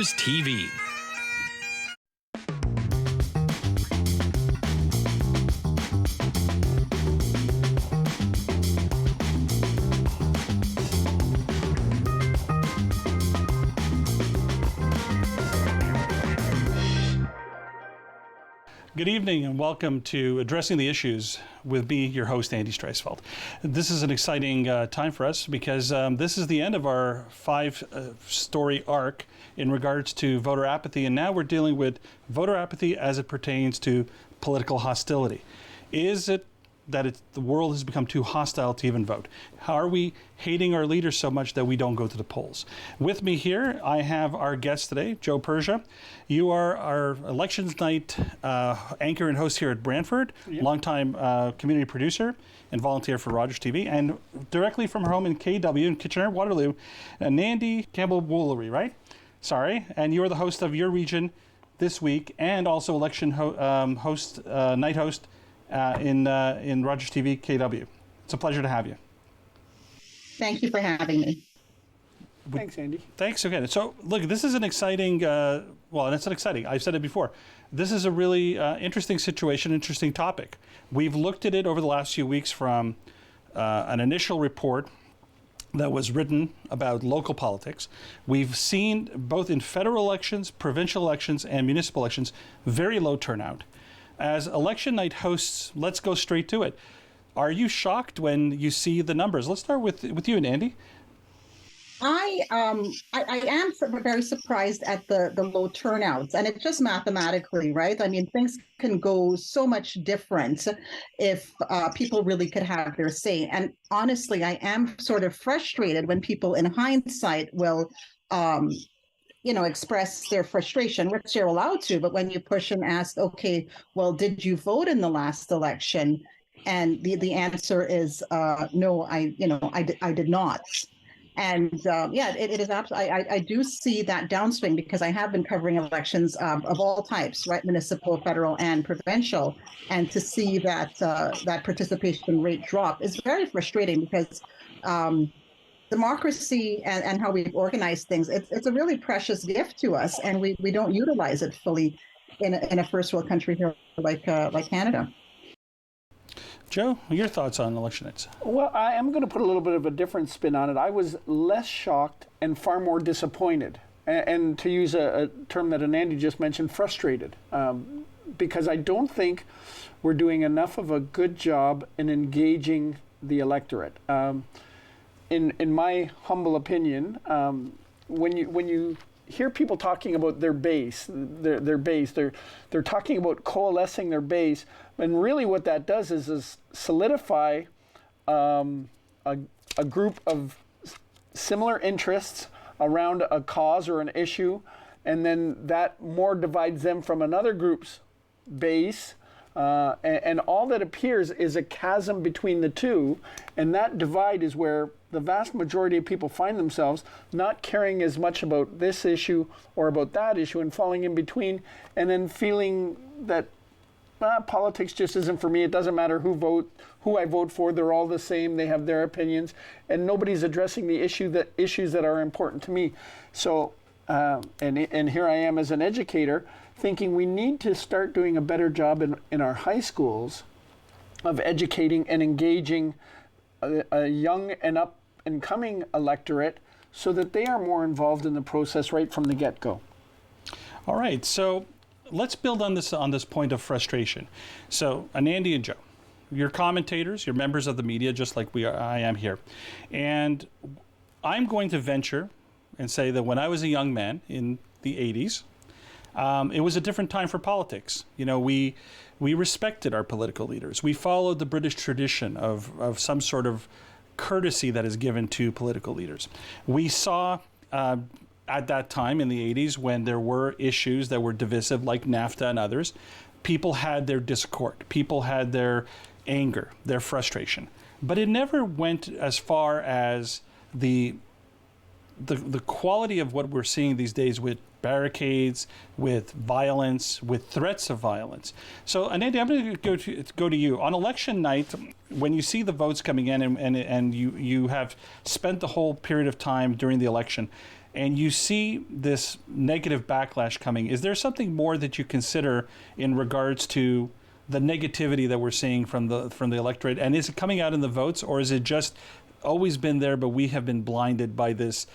TV. Good evening and welcome to Addressing the Issues with me, your host, Andy Streisfeld. This is an exciting time for us because this is the end of our five-story arc in regards to voter apathy, and now we're dealing with voter apathy as it pertains to political hostility. Is it that the world has become too hostile to even vote? How are we hating our leaders so much that we don't go to the polls? With me here, I have our guest today, Joe Persia. You are our elections night anchor and host here at Brantford, longtime community producer and volunteer for Rogers TV, and directly from her home in KW in Kitchener-Waterloo, Nandi Campbell-Woolery, right? Sorry. And you are the host of Your Region this week and also election night host in Rogers TV KW. It's a pleasure to have you. Thank you for having me. Thanks, Andy. Thanks again. So, look, this is an exciting, and it's not exciting, I've said it before. This is a really interesting situation, interesting topic. We've looked at it over the last few weeks from an initial report that was written about local politics. We've seen both in federal elections, provincial elections, and municipal elections, very low turnout. As election night hosts, let's go straight to it. Are you shocked when you see the numbers? Let's start with you and Andy. I am very surprised at the low turnouts, and it's just mathematically, right? I mean, things can go so much different if people really could have their say. And honestly, I am sort of frustrated when people in hindsight will express their frustration, which they're allowed to. But when you push and ask, okay, well, did you vote in the last election? And the answer is no, I did not. And it is absolutely. I do see that downswing because I have been covering elections of all types, right, municipal, federal, and provincial, and to see that that participation rate drop is very frustrating because. Democracy and how we've organized things, it's a really precious gift to us, and we don't utilize it fully in a first world country here like Canada. Joe, your thoughts on election nights? Well, I am going to put a little bit of a different spin on it. I was less shocked and far more disappointed, and to use a term that Andy just mentioned, frustrated, because I don't think we're doing enough of a good job in engaging the electorate. In my humble opinion, when you hear people talking about their base, they're talking about coalescing their base, and really what that does is solidify a group of similar interests around a cause or an issue, and then that more divides them from another group's base. And all that appears is a chasm between the two, and that divide is where the vast majority of people find themselves not caring as much about this issue or about that issue and falling in between, and then feeling that politics just isn't for me. It doesn't matter who I vote for. They're all the same. They have their opinions, and nobody's addressing the issues that are important to me. So, and here I am as an educator, thinking we need to start doing a better job in our high schools of educating and engaging a young and up and coming electorate so that they are more involved in the process right from the get-go. All right, so let's build on this point of frustration. So, Andy and Joe, you're commentators, you're members of the media, just like I am here. And I'm going to venture and say that when I was a young man in the 80s, it was a different time for politics. You know, we respected our political leaders. We followed the British tradition of some sort of courtesy that is given to political leaders. We saw at that time in the 80s when there were issues that were divisive like NAFTA and others, people had their discord, people had their anger, their frustration. But it never went as far as the quality of what we're seeing these days with barricades, with violence, with threats of violence. So, Anandi, I'm going to go to you. On election night, when you see the votes coming in and you have spent the whole period of time during the election, and you see this negative backlash coming, is there something more that you consider in regards to the negativity that we're seeing from the electorate? And is it coming out in the votes, or is it just always been there, but we have been blinded by this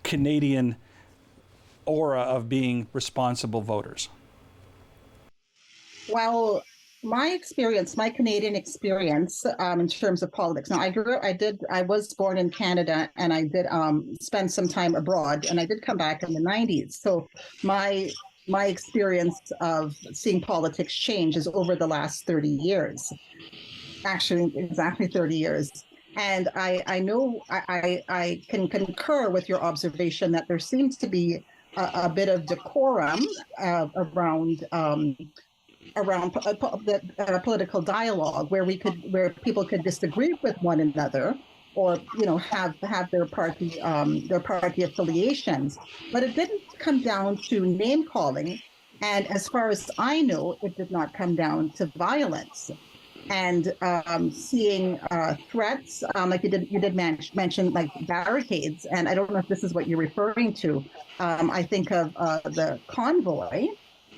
Canadian aura of being responsible voters? Well, my experience, my Canadian experience, in terms of politics. Now, I was born in Canada, and I did spend some time abroad, and I did come back in the 90s. So my experience of seeing politics change is over the last 30 years, actually exactly 30 years. And I know I can concur with your observation that there seems to be a bit of decorum around the political dialogue, where people could disagree with one another, or have their party affiliations, but it didn't come down to name calling, and as far as I know, it did not come down to violence. And seeing threats, like you did mention, like barricades, and I don't know if this is what you're referring to. I think of the convoy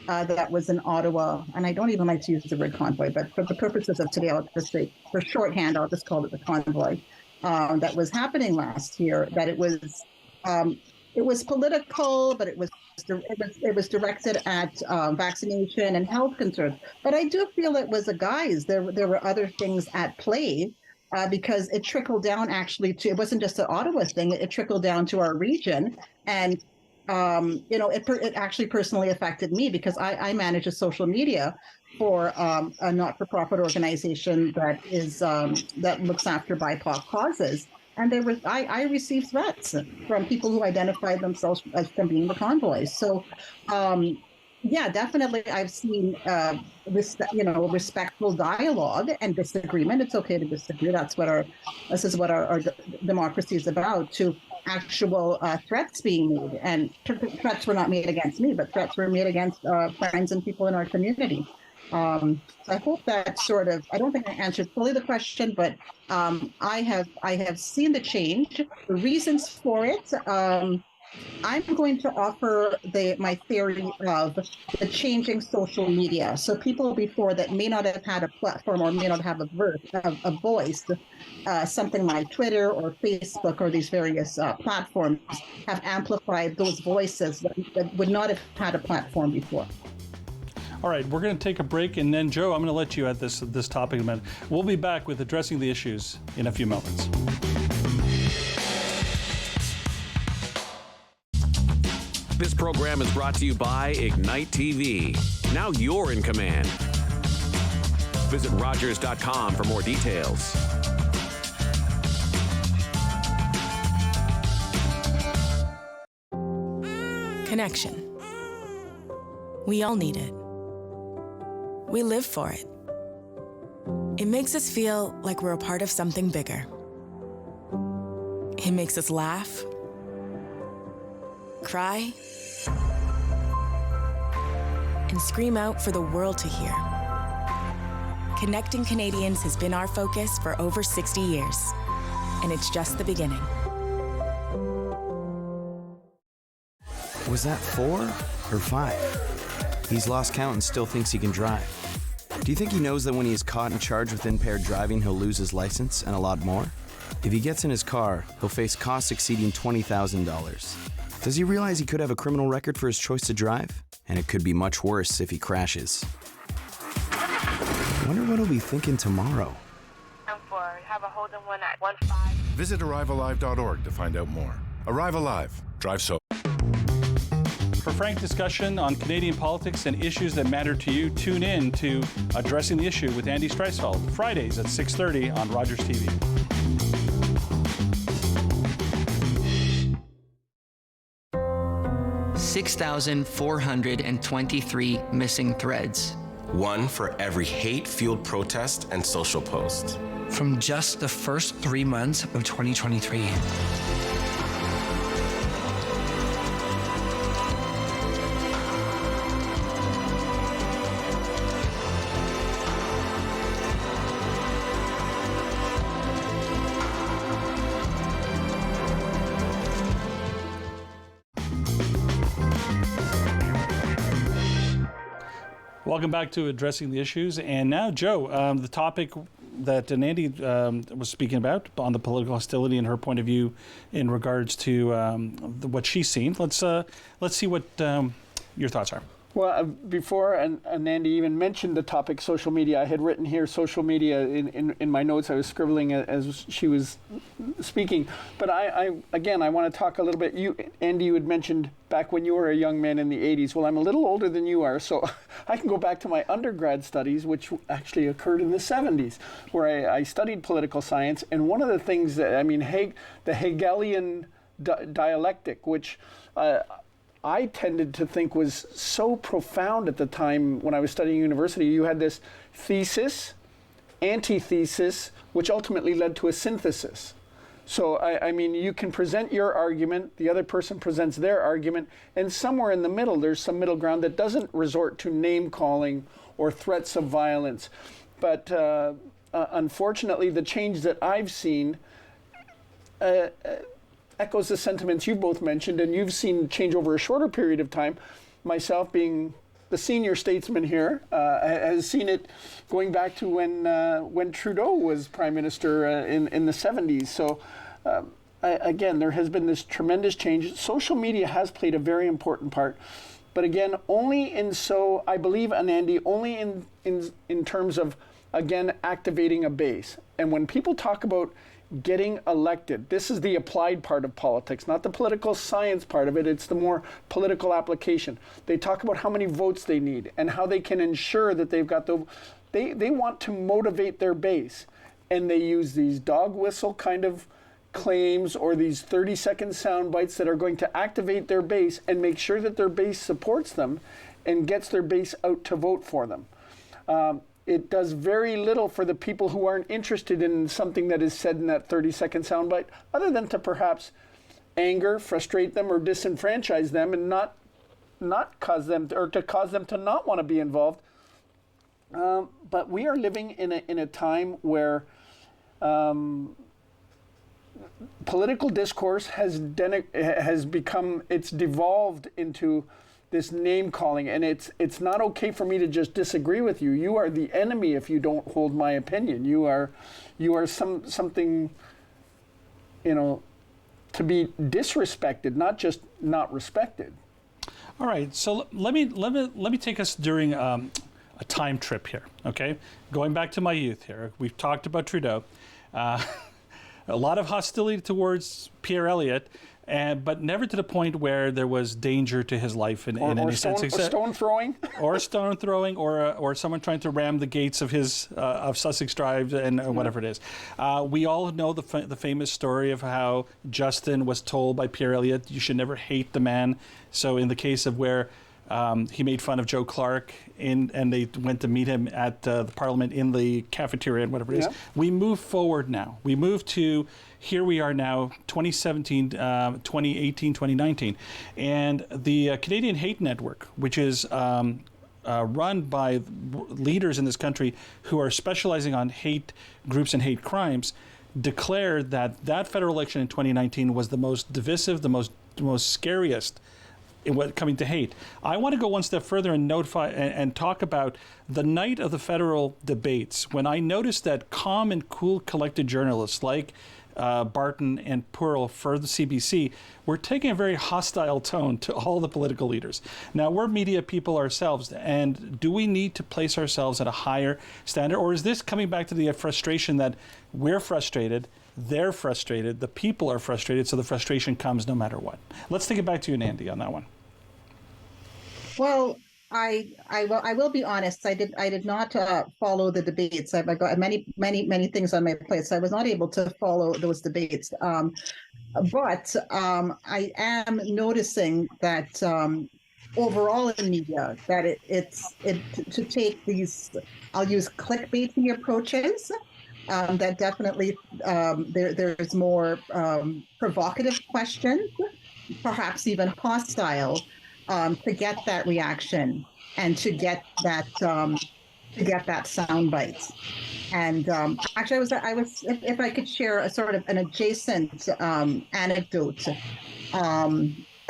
that was in Ottawa, and I don't even like to use the word convoy, but for the purposes of today, I'll just say, for shorthand, I'll just call it the convoy that was happening last year. That it was political, but it was directed at vaccination and health concerns. But I do feel it was a guise. There were other things at play. Because it trickled down actually it wasn't just an Ottawa thing, it trickled down to our region. And it actually personally affected me, because I manage a social media for a not-for-profit organization that looks after BIPOC causes. And I received threats from people who identified themselves as being the convoys. So, yeah, definitely, I've seen respectful dialogue and disagreement. It's okay to disagree. This is what our democracy is about. To actual threats being made, and threats were not made against me, but threats were made against friends and people in our community. So I hope that I don't think I answered fully the question, but I have seen the change, the reasons for it. I'm going to offer my theory of the changing social media. So people before that may not have had a platform, or may not have a voice, something like Twitter or Facebook or these various platforms, have amplified those voices that would not have had a platform before. All right, we're going to take a break, and then Joe, I'm going to let you add this topic in a minute. We'll be back with Addressing the Issues in a few moments. This program is brought to you by Ignite TV. Now you're in command. Visit Rogers.com for more details. Connection. We all need it. We live for it. It makes us feel like we're a part of something bigger. It makes us laugh, cry, and scream out for the world to hear. Connecting Canadians has been our focus for over 60 years, and it's just the beginning. Was that 4 or 5? He's lost count and still thinks he can drive. Do you think he knows that when he is caught and charged with impaired driving, he'll lose his license and a lot more? If he gets in his car, he'll face costs exceeding $20,000. Does he realize he could have a criminal record for his choice to drive? And it could be much worse if he crashes. Wonder what he'll be thinking tomorrow. I'm for have a Holden one at 15. Visit ArriveAlive.org to find out more. Arrive Alive. Drive so. For frank discussion on Canadian politics and issues that matter to you, tune in to Addressing the Issue with Andy Streisfeld, Fridays at 6:30 on Rogers TV. $6,423 missing threads. One for every hate-fueled protest and social post. From just the first 3 months of 2023. Welcome back to Addressing the Issues. And now, Joe, the topic that Nandy was speaking about on the political hostility and her point of view in regards to what she's seen. Let's see what your thoughts are. Well, before Nandy even mentioned the topic social media, I had written here social media in my notes. I was scribbling as she was speaking. But I want to talk a little bit. Andy, you had mentioned back when you were a young man in the 80s. Well, I'm a little older than you are, so I can go back to my undergrad studies, which actually occurred in the 70s, where I studied political science. And one of the things that, the Hegelian dialectic, which I tended to think was so profound at the time when I was studying university. You had this thesis, antithesis, which ultimately led to a synthesis. So, you can present your argument, the other person presents their argument, and somewhere in the middle, there's some middle ground that doesn't resort to name-calling or threats of violence. But unfortunately, the change that I've seen echoes the sentiments you both mentioned, and you've seen change over a shorter period of time. Myself, being the senior statesman here, has seen it going back to when Trudeau was Prime Minister in the 70s. So again, there has been this tremendous change. Social media has played a very important part, but again, only I believe, Anandi, only in terms of, again, activating a base. And when people talk about getting elected, this is the applied part of politics, not the political science part of it. It's the more political application. They talk about how many votes they need and how they can ensure that they've got they want to motivate their base, and they use these dog whistle kind of claims or these 30-second sound bites that are going to activate their base and make sure that their base supports them and gets their base out to vote for them. It does very little for the people who aren't interested in something that is said in that 30-second soundbite, other than to perhaps anger, frustrate them, or disenfranchise them, and not cause them to not want to be involved. But we are living in a time where political discourse has become, it's devolved into this name calling, and it's not okay for me to just disagree with you. You are the enemy if you don't hold my opinion. You are something, to be disrespected, not just not respected. All right, so let me take us during a time trip here. Okay, going back to my youth here. We've talked about Trudeau, a lot of hostility towards Pierre Elliott. But never to the point where there was danger to his life in any sense. Or stone throwing? Or stone throwing, or someone trying to ram the gates of his of Sussex Drive and whatever it is. We all know the famous story of how Justin was told by Pierre Elliott, you should never hate the man. So in the case of where he made fun of Joe Clark and they went to meet him at the Parliament in the cafeteria and whatever it is. We move forward now. We move to here we are now, 2017, 2018, 2019. And the Canadian Hate Network, which is run by leaders in this country who are specializing on hate groups and hate crimes, declared that federal election in 2019 was the most divisive, the most scariest in what coming to hate. I want to go one step further and notify and talk about the night of the federal debates, when I noticed that calm and cool, collected journalists like Barton and Pearl for the CBC were taking a very hostile tone to all the political leaders. Now, we're media people ourselves, and do we need to place ourselves at a higher standard, or is this coming back to the frustration that we're frustrated, they're frustrated, the people are frustrated, so the frustration comes no matter what? Let's take it back to you, Nandy, on that one. Well, I will be honest. I did not follow the debates. I've got many things on my plate, so I was not able to follow those debates. But I am noticing that overall in media that it's to take these, I'll use clickbaiting approaches. That definitely there's more provocative questions, perhaps even hostile. To get that reaction and to get that soundbite. And actually, I was if I could share a sort of an adjacent anecdote.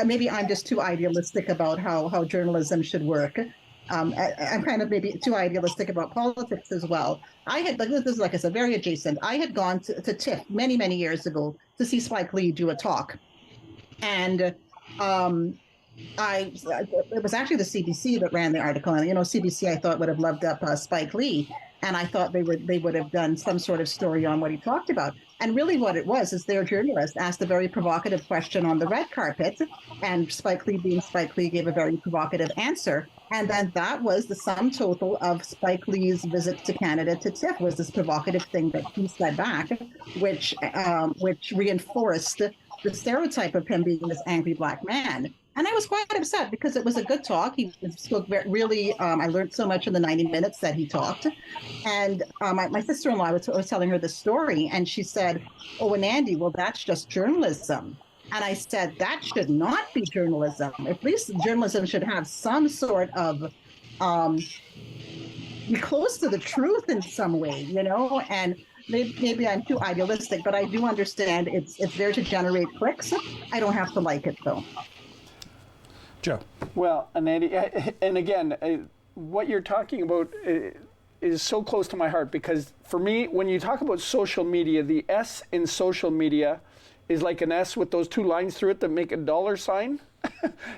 Maybe I'm just too idealistic about how journalism should work. I'm kind of maybe too idealistic about politics as well. I had, like, this is, like I said, very adjacent. I had gone to TIFF many, many years ago to see Spike Lee do a talk. And it was actually the CBC that ran the article, and CBC I thought would have loved up Spike Lee, and I thought they would have done some sort of story on what he talked about. And really, what it was is their journalist asked a very provocative question on the red carpet, and Spike Lee, being Spike Lee, gave a very provocative answer. And then that was the sum total of Spike Lee's visit to Canada to TIFF, was this provocative thing that he said back, which reinforced the stereotype of him being this angry black man. And I was quite upset because it was a good talk. He spoke really, I learned so much in the 90 minutes that he talked. And my sister-in-law, was telling her the story, and she said, "Oh, and Andy, well, that's just journalism." And I said, that should not be journalism. At least journalism should have some sort of, be close to the truth in some way, and maybe I'm too idealistic, but I do understand it's there to generate clicks. I don't have to like it, though. Joe. Well, and Andy, and again, what you're talking about is so close to my heart, because for me, when you talk about social media, the S in social media is like an S with those two lines through it that make a dollar sign.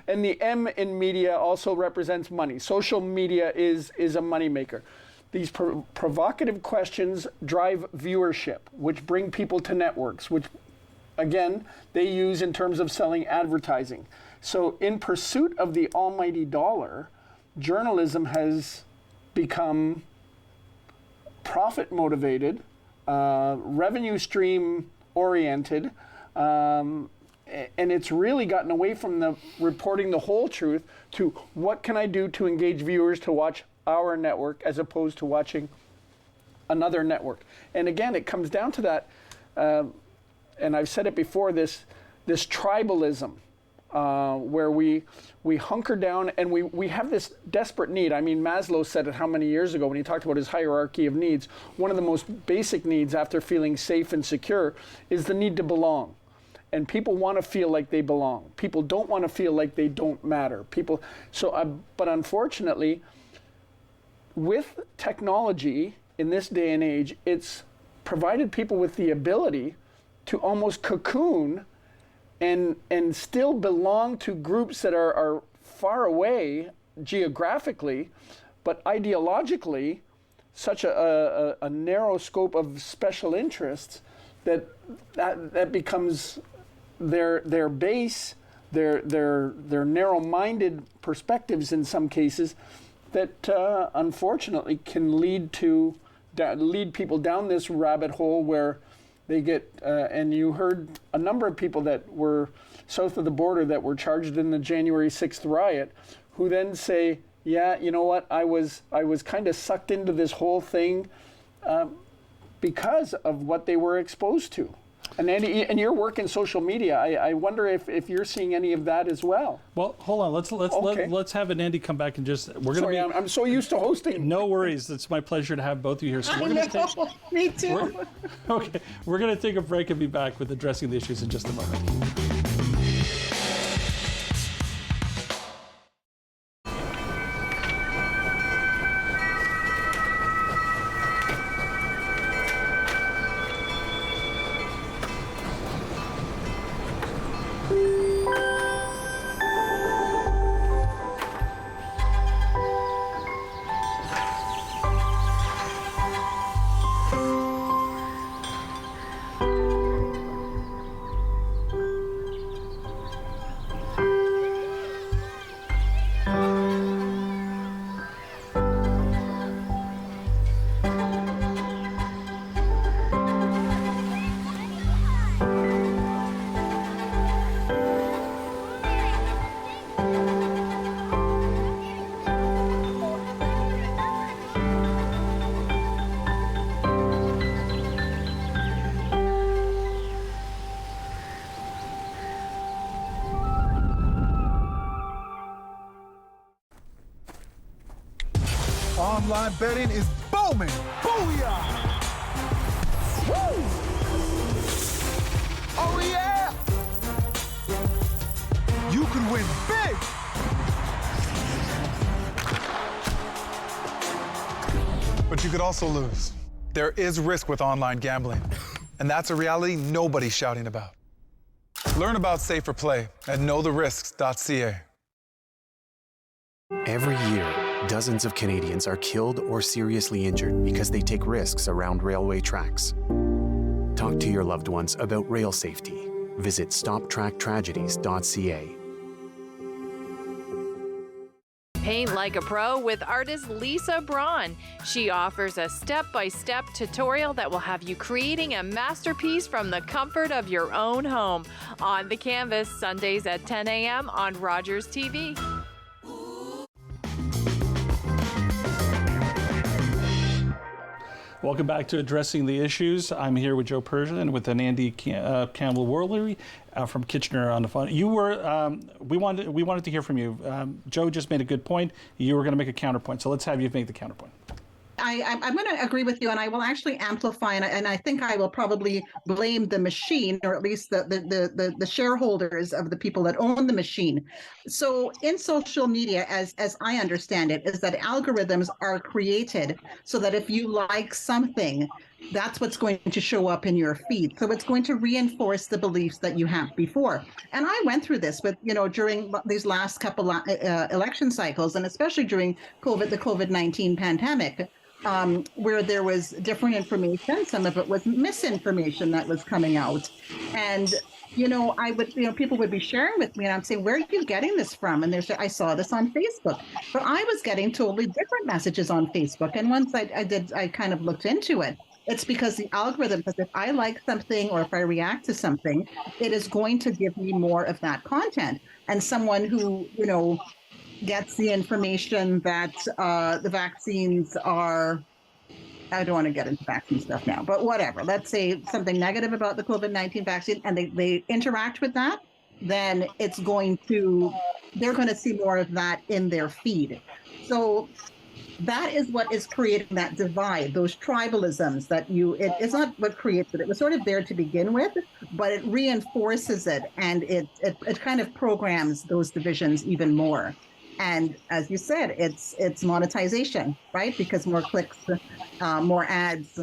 And the M in media also represents money. Social media is a moneymaker. These provocative questions drive viewership, which bring people to networks, which, again, they use in terms of selling advertising. So in pursuit of the almighty dollar, journalism has become profit motivated, revenue stream oriented, and it's really gotten away from the reporting the whole truth to what can I do to engage viewers to watch our network as opposed to watching another network. And again, it comes down to that, and I've said it before, this tribalism, where we hunker down and we have this desperate need. I mean, Maslow said it how many years ago when he talked about his hierarchy of needs. One of the most basic needs after feeling safe and secure is the need to belong. And people want to feel like they belong. People don't want to feel like they don't matter. But unfortunately, with technology in this day and age, it's provided people with the ability to almost cocoon and still belong to groups that are far away geographically, but ideologically such a narrow scope of special interests that becomes their base, their narrow-minded perspectives in some cases that unfortunately can lead people down this rabbit hole where they get, and you heard a number of people that were south of the border that were charged in the January 6th riot, who then say, yeah, you know what, I was kind of sucked into this whole thing because of what they were exposed to. And Andy, and your work in social media, I wonder if you're seeing any of that as well. Well, hold on. Let's have an Andy come back and just. I'm so used to hosting. No worries. It's my pleasure to have both of you here. So Me too. We're going to take a break and be back with addressing the issues in just a moment. Online betting is booming. Booyah! Woo! Oh yeah! You can win big! but you could also lose. There is risk with online gambling, and that's a reality nobody's shouting about. Learn about safer play at knowtherisks.ca. Every year, dozens of Canadians are killed or seriously injured because they take risks around railway tracks. Talk to your loved ones about rail safety. Visit stoptracktragedies.ca. Paint like a pro with artist Lisa Braun. She offers a step-by-step tutorial that will have you creating a masterpiece from the comfort of your own home. On the Canvas, Sundays at 10 a.m. on Rogers TV. Welcome back to Addressing the Issues. I'm here with Joe Persia and with Andy Campbell-Worlery from Kitchener on the phone. You were, we wanted to hear from you. Joe just made a good point. You were going to make a counterpoint, so let's have you make the counterpoint. I'm going to agree with you, and I will actually amplify, and I think I will probably blame the machine, or at least the shareholders of the people that own the machine. So in social media, as I understand it, is that algorithms are created so that if you like something, that's what's going to show up in your feed. So it's going to reinforce the beliefs that you had before. And I went through this with, during these last couple election cycles, and especially during the COVID-19 pandemic, where there was different information. Some of it was misinformation that was coming out. And, people would be sharing with me, and I'm saying, where are you getting this from? And I saw this on Facebook. But I was getting totally different messages on Facebook. And once I kind of looked into it. It's because the algorithm, because if I like something or if I react to something, it is going to give me more of that content. And someone who, gets the information that the vaccines are, I don't want to get into vaccine stuff now, but whatever. Let's say something negative about the COVID-19 vaccine, and they interact with that, then they're going to see more of that in their feed. So that is what is creating that divide, those tribalisms that it's not what creates it. It was sort of there to begin with, but it reinforces it, and it kind of programs those divisions even more. And as you said, it's monetization, right? Because more clicks, more ads,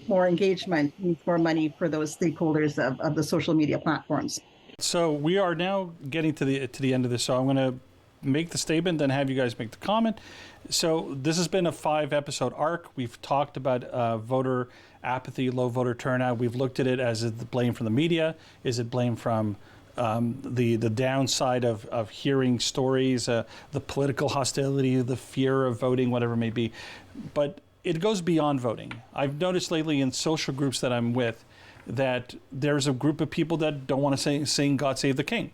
more engagement means more money for those stakeholders of the social media platforms. So we are now getting to the end of this. So I'm going to make the statement, then have you guys make the comment. So this has been a 5-episode arc. We've talked about voter apathy, low voter turnout. We've looked at it as the blame from the media. Is it blame from the downside of hearing stories, the political hostility, the fear of voting, whatever it may be. But it goes beyond voting. I've noticed lately in social groups that I'm with that there's a group of people that don't want to sing God Save the King,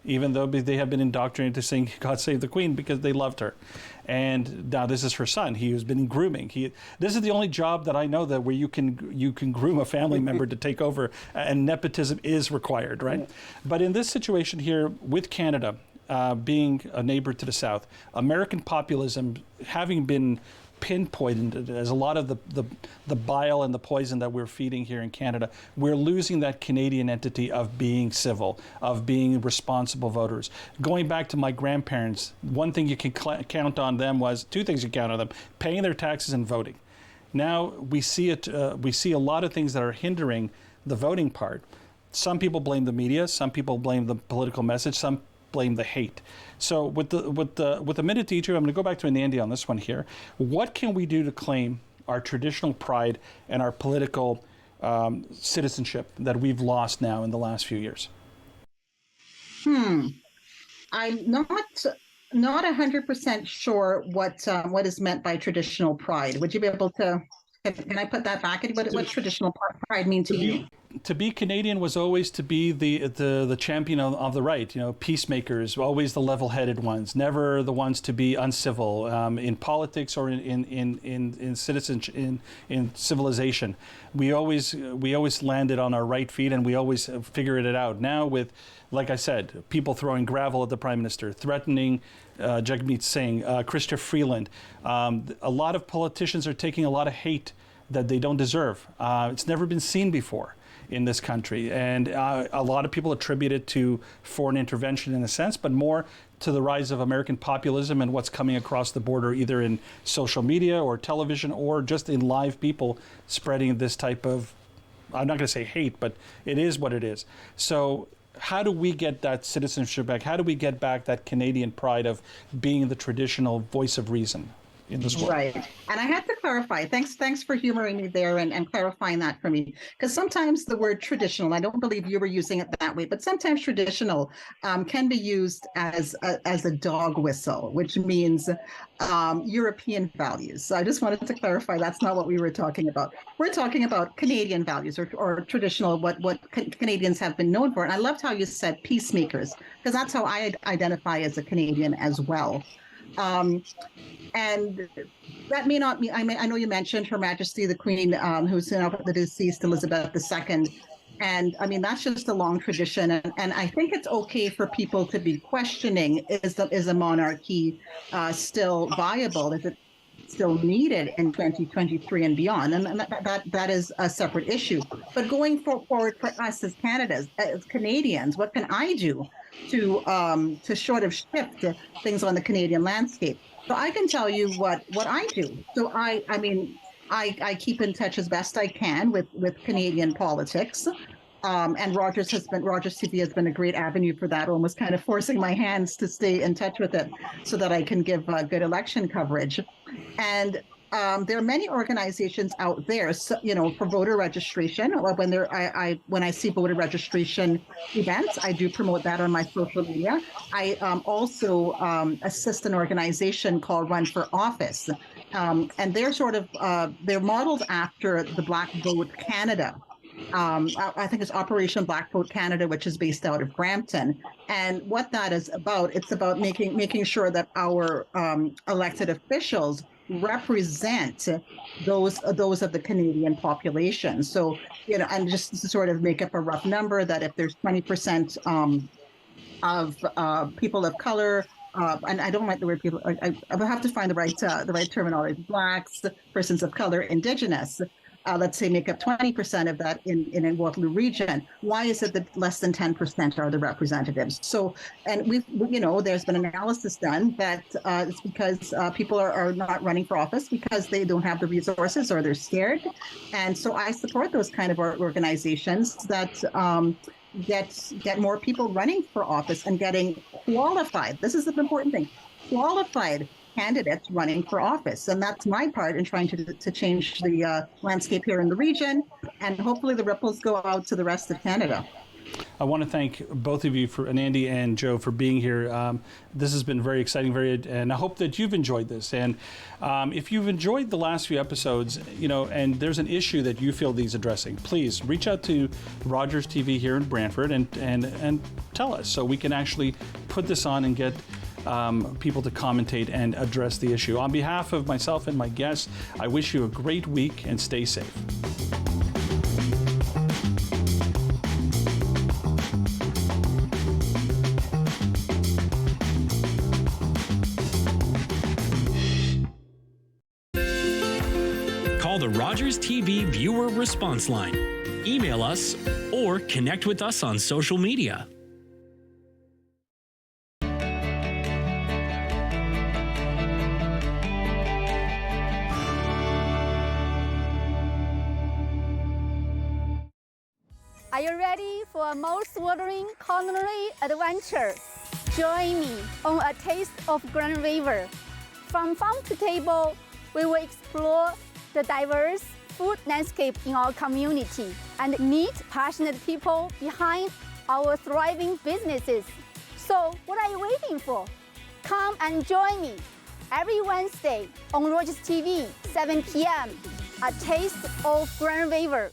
even though they have been indoctrinated to sing God Save the Queen because they loved her. And now this is her son. He has been grooming. This is the only job that I know that where you can groom a family member to take over, and nepotism is required, right? But in this situation here with Canada, being a neighbor to the south, American populism having been pinpointed as a lot of the bile and the poison that we're feeding here in Canada, we're losing that Canadian entity of being civil, of being responsible voters. Going back to my grandparents, one thing you can count on them was, two things you count on them, paying their taxes and voting. Now we see a lot of things that are hindering the voting part. Some people blame the media, some people blame the political message, some blame the hate. So with the minute to each of you, I'm going to go back to Andy on this one here. What can we do to claim our traditional pride and our political citizenship that we've lost now in the last few years? I'm not 100% sure what is meant by traditional pride. Would you be able to? Can I put that back? What traditional pride mean to you? To be Canadian was always to be the champion of the right, peacemakers, always the level-headed ones, never the ones to be uncivil in politics or in citizenship, in civilization. We always landed on our right feet, and we always figured it out. Now with, like I said, people throwing gravel at the Prime Minister, threatening Jagmeet Singh, Chrystia Freeland, a lot of politicians are taking a lot of hate that they don't deserve. It's never been seen before. in this country. And a lot of people attribute it to foreign intervention in a sense, but more to the rise of American populism and what's coming across the border, either in social media or television or just in live people spreading this type of, I'm not going to say hate, but it is what it is. So how do we get that citizenship back? How do we get back that Canadian pride of being the traditional voice of reason in this world? Right. And I had to clarify. Thanks for humoring me there and clarifying that for me. Because sometimes the word traditional, I don't believe you were using it that way, but sometimes traditional can be used as a dog whistle, which means European values. So I just wanted to clarify that's not what we were talking about. We're talking about Canadian values or traditional, what Canadians have been known for. And I loved how you said peacemakers, because that's how I identify as a Canadian as well. And that may not mean, I know you mentioned Her Majesty the Queen, who's now the deceased Elizabeth II. And I mean, that's just a long tradition. And I think it's okay for people to be questioning, is a monarchy still viable? Is it still needed in 2023 and beyond? And that is a separate issue. But going forward for us as Canadians, what can I do to sort of shift things on the Canadian landscape? So I can tell you what I do. So I keep in touch as best I can with Canadian politics. And Rogers TV has been a great avenue for that, almost kind of forcing my hands to stay in touch with it so that I can give good election coverage. And there are many organizations out there, so, for voter registration. When I see voter registration events, I do promote that on my social media. I also assist an organization called Run for Office, and they're they're modeled after the Black Vote Canada. I think it's Operation Black Vote Canada, which is based out of Brampton. And what that is about, it's about making sure that our elected officials represent those of the Canadian population. So, and just to sort of make up a rough number, that if there's 20% of people of color, and I don't like the word people, I have to find the right terminology, Blacks, persons of color, Indigenous, let's say make up 20% of that in Waterloo region. Why is it that less than 10% are the representatives? So, and there's been analysis done that it's because people are not running for office because they don't have the resources or they're scared. And so I support those kind of organizations that get more people running for office and getting qualified. This is an important thing, qualified candidates running for office. And that's my part in trying to change the landscape here in the region. And hopefully the ripples go out to the rest of Canada. I want to thank both of you, and Andy and Joe, for being here. This has been very exciting, and I hope that you've enjoyed this. And if you've enjoyed the last few episodes, and there's an issue that you feel needs addressing, please reach out to Rogers TV here in Brantford and tell us so we can actually put this on and get people to commentate and address the issue. On behalf of myself and my guests, I wish you a great week and stay safe. Call the Rogers TV viewer response line, email us, or connect with us on social media. Are you ready for a mouth-watering culinary adventure? Join me on a taste of Grand River. From farm to table, we will explore the diverse food landscape in our community and meet passionate people behind our thriving businesses. So what are you waiting for? Come and join me every Wednesday on Rogers TV, 7 p.m. A taste of Grand River.